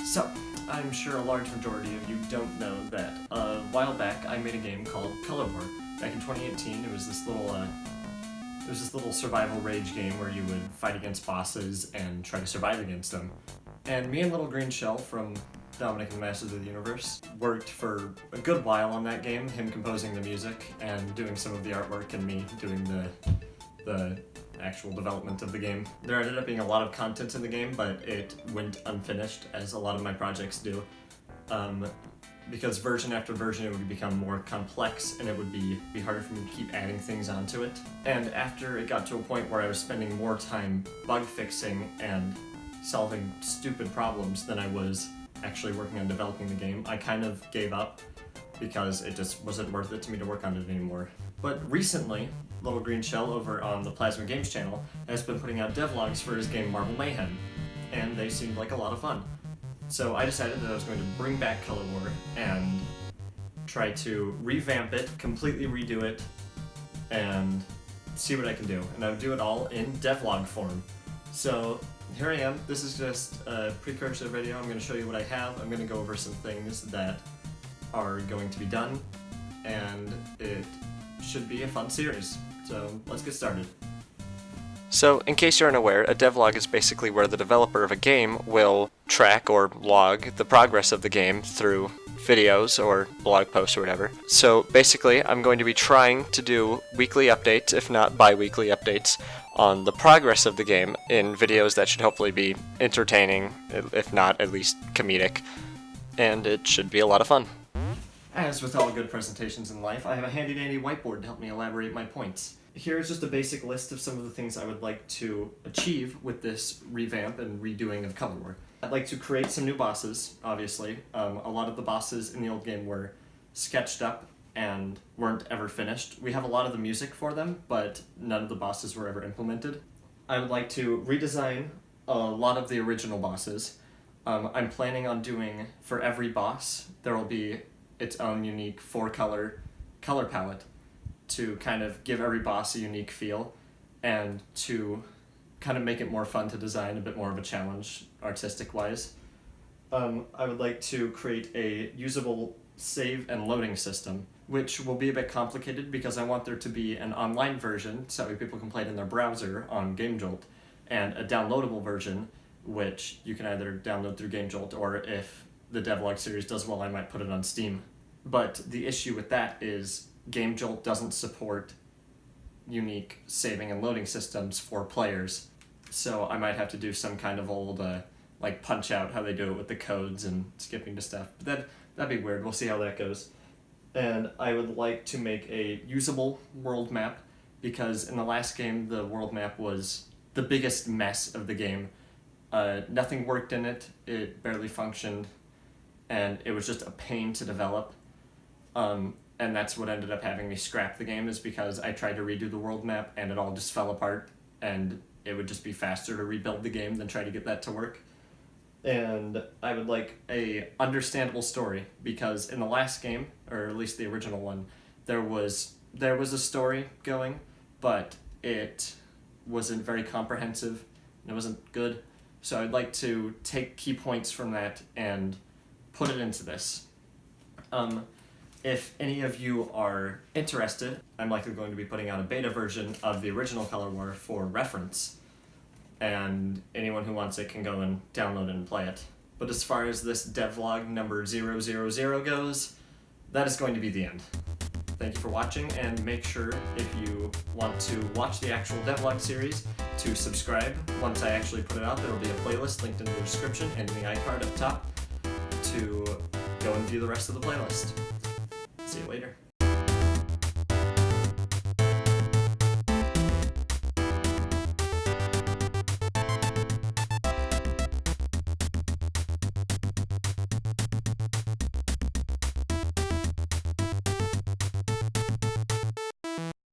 So, I'm sure a large majority of you don't know that a while back I made a game called Color War. Back in 2018, it was this little survival rage game where you would fight against bosses and try to survive against them. And me and Little Green Shell from Dominic and the Masters of the Universe worked for a good while on that game, him composing the music and doing some of the artwork and me doing the actual development of the game. There ended up being a lot of content in the game, but it went unfinished, as a lot of my projects do. Because version after version it would become more complex and it would be harder for me to keep adding things onto it. And after it got to a point where I was spending more time bug fixing and solving stupid problems than I was actually working on developing the game, I kind of gave up because it just wasn't worth it to me to work on it anymore. But recently, Little Green Shell over on the Plasma Games channel has been putting out devlogs for his game Marvel Mayhem, and they seemed like a lot of fun. So I decided that I was going to bring back Color War and try to revamp it, completely redo it, and see what I can do. And I would do it all in devlog form. So here I am. This is just a precursor video. I'm going to show you what I have. I'm going to go over some things that are going to be done, and it should be a fun series. So let's get started. So, in case you're unaware, a devlog is basically where the developer of a game will track or log the progress of the game through videos or blog posts or whatever. So basically, I'm going to be trying to do weekly updates, if not bi-weekly updates, on the progress of the game in videos that should hopefully be entertaining, if not at least comedic, and it should be a lot of fun. As with all good presentations in life, I have a handy-dandy whiteboard to help me elaborate my points. Here is just a basic list of some of the things I would like to achieve with this revamp and redoing of Color War. I'd like to create some new bosses, obviously. A lot of the bosses in the old game were sketched up and weren't ever finished. We have a lot of the music for them, but none of the bosses were ever implemented. I would like to redesign a lot of the original bosses. I'm planning on doing, for every boss, there will be its own unique four-color color palette to kind of give every boss a unique feel and to kind of make it more fun to design, a bit more of a challenge artistic-wise. I would like to create a usable save and loading system, which will be a bit complicated because I want there to be an online version so that way people can play it in their browser on Gamejolt, and a downloadable version which you can either download through Gamejolt, or if the devlog series does well, I might put it on Steam. But the issue with that is Gamejolt doesn't support unique saving and loading systems for players, so I might have to do some kind of old like punch out how they do it with the codes and skipping to stuff. But that'd be weird. We'll see how that goes. And I would like to make a usable world map, because in the last game the world map was the biggest mess of the game. Nothing worked in it, it barely functioned, and it was just a pain to develop. And that's what ended up having me scrap the game, is because I tried to redo the world map and it all just fell apart, and it would just be faster to rebuild the game than try to get that to work. And I would like a understandable story, because in the last game, or at least the original one, there was a story going, but it wasn't very comprehensive and it wasn't good. So I'd like to take key points from that and put it into this. If any of you are interested, I'm likely going to be putting out a beta version of the original Color War for reference, and anyone who wants it can go and download it and play it. But as far as this devlog number 000 goes, that is going to be the end. Thank you for watching, and make sure, if you want to watch the actual devlog series, to subscribe. Once I actually put it out, there will be a playlist linked in the description and in the iCard up top to go and view the rest of the playlist. See you later.